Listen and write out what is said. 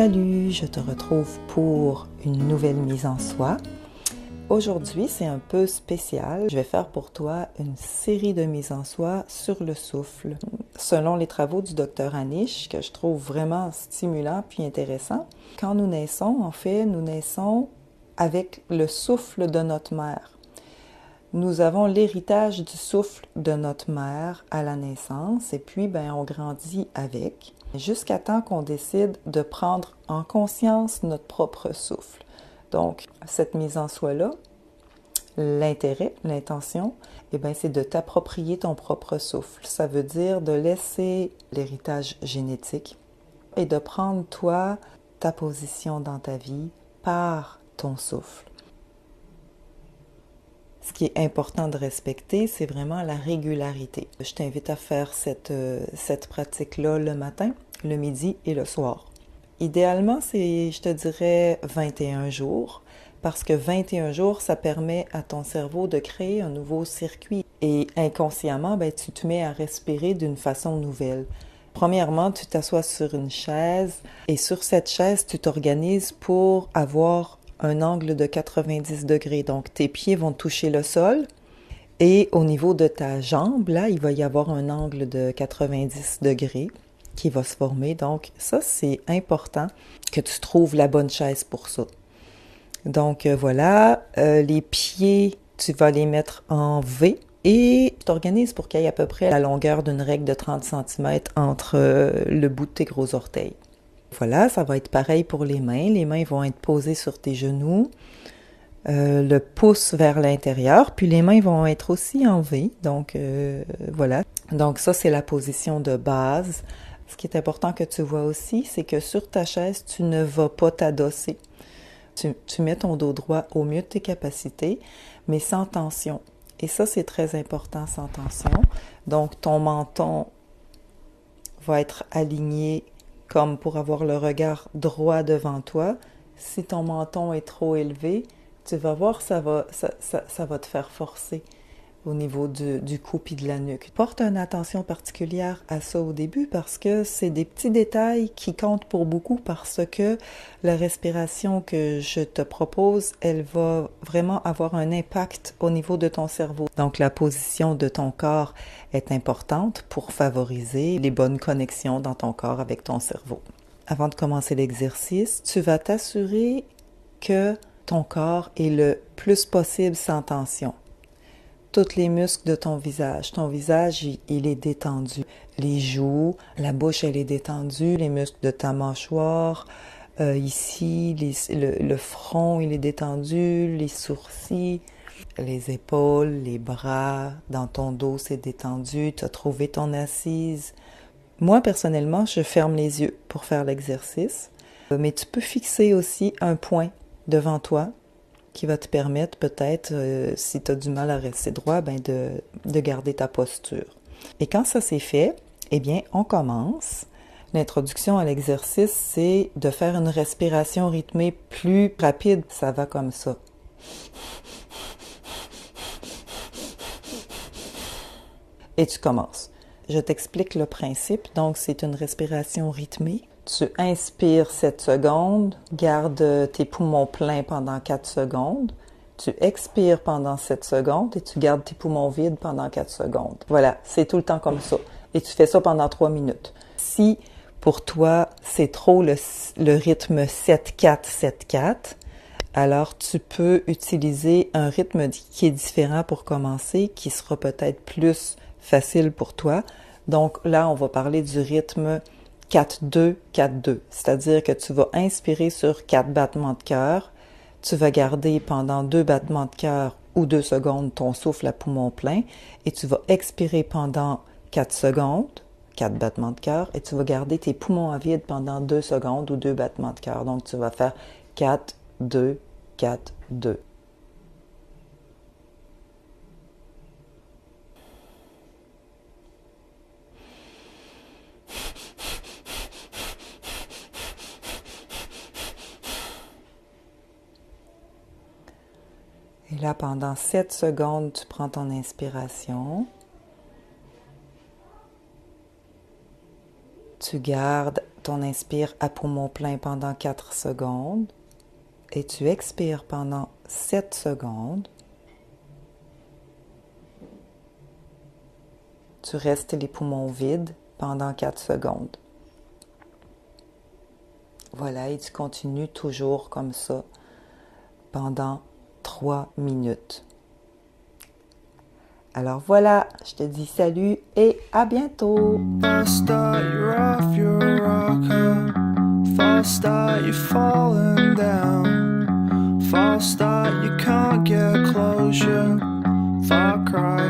Salut, je te retrouve pour une nouvelle mise en soi. Aujourd'hui, c'est un peu spécial. Je vais faire pour toi une série de mises en soi sur le souffle. Selon les travaux du docteur Anish, que je trouve vraiment stimulant puis intéressant, quand nous naissons, en fait, nous naissons avec le souffle de notre mère. Nous avons l'héritage du souffle de notre mère à la naissance et puis on grandit avec jusqu'à temps qu'on décide de prendre en conscience notre propre souffle. Donc, cette mise en soi-là, l'intérêt, l'intention, c'est de t'approprier ton propre souffle. Ça veut dire de laisser l'héritage génétique et de prendre toi, ta position dans ta vie par ton souffle. Ce qui est important de respecter, c'est vraiment la régularité. Je t'invite à faire cette pratique-là le matin, le midi et le soir. Idéalement, c'est, je te dirais, 21 jours, parce que 21 jours, ça permet à ton cerveau de créer un nouveau circuit. Et inconsciemment, tu te mets à respirer d'une façon nouvelle. Premièrement, tu t'assois sur une chaise et sur cette chaise, tu t'organises pour avoir un angle de 90 degrés. Donc, tes pieds vont toucher le sol et au niveau de ta jambe, là, il va y avoir un angle de 90 degrés qui va se former. Donc, ça, c'est important que tu trouves la bonne chaise pour ça. Donc, voilà, les pieds, tu vas les mettre en V et tu t'organises pour qu'il y ait à peu près la longueur d'une règle de 30 cm entre le bout de tes gros orteils. Voilà, ça va être pareil pour les mains. Les mains vont être posées sur tes genoux, le pouce vers l'intérieur, puis les mains vont être aussi en V. Donc, voilà. Donc, ça, c'est la position de base. Ce qui est important que tu vois aussi, c'est que sur ta chaise, tu ne vas pas t'adosser. Tu mets ton dos droit au mieux de tes capacités, mais sans tension. Et ça, c'est très important, sans tension. Donc, ton menton va être aligné comme pour avoir le regard droit devant toi. Si ton menton est trop élevé, tu vas voir, ça va te faire forcer au niveau du cou et de la nuque. Porte une attention particulière à ça au début parce que c'est des petits détails qui comptent pour beaucoup parce que la respiration que je te propose, elle va vraiment avoir un impact au niveau de ton cerveau. Donc la position de ton corps est importante pour favoriser les bonnes connexions dans ton corps avec ton cerveau. Avant de commencer l'exercice, tu vas t'assurer que ton corps est le plus possible sans tension. Tous les muscles de ton visage. Ton visage, il est détendu. Les joues, la bouche, elle est détendue. Les muscles de ta mâchoire, ici, le front, il est détendu. Les sourcils, les épaules, les bras, dans ton dos, c'est détendu. Tu as trouvé ton assise. Moi, personnellement, je ferme les yeux pour faire l'exercice. Mais tu peux fixer aussi un point devant toi qui va te permettre peut-être, si tu as du mal à rester droit, de garder ta posture. Et quand ça c'est fait, on commence. L'introduction à l'exercice, c'est de faire une respiration rythmée plus rapide. Ça va comme ça. Et tu commences. Je t'explique le principe. Donc, c'est une respiration rythmée. Tu inspires 7 secondes, garde tes poumons pleins pendant 4 secondes. Tu expires pendant 7 secondes et tu gardes tes poumons vides pendant 4 secondes. Voilà, c'est tout le temps comme ça. Et tu fais ça pendant 3 minutes. Si pour toi, c'est trop le rythme 7-4-7-4, alors tu peux utiliser un rythme qui est différent pour commencer, qui sera peut-être plus facile pour toi. Donc là, on va parler du rythme 4-2-4-2, c'est-à-dire que tu vas inspirer sur 4 battements de cœur, tu vas garder pendant 2 battements de cœur ou 2 secondes ton souffle à poumon plein et tu vas expirer pendant 4 secondes, 4 battements de cœur et tu vas garder tes poumons à vide pendant 2 secondes ou 2 battements de cœur. Donc tu vas faire 4-2-4-2. Et là, pendant 7 secondes, tu prends ton inspiration. Tu gardes ton inspire à poumon plein pendant 4 secondes et tu expires pendant 7 secondes. Tu restes les poumons vides pendant 4 secondes. Voilà, et tu continues toujours comme ça pendant 3 minutes. Alors voilà, je te dis salut et à bientôt! False start, you're off your rocker. False start, you're falling down. False start, you can't get closure. Far cry,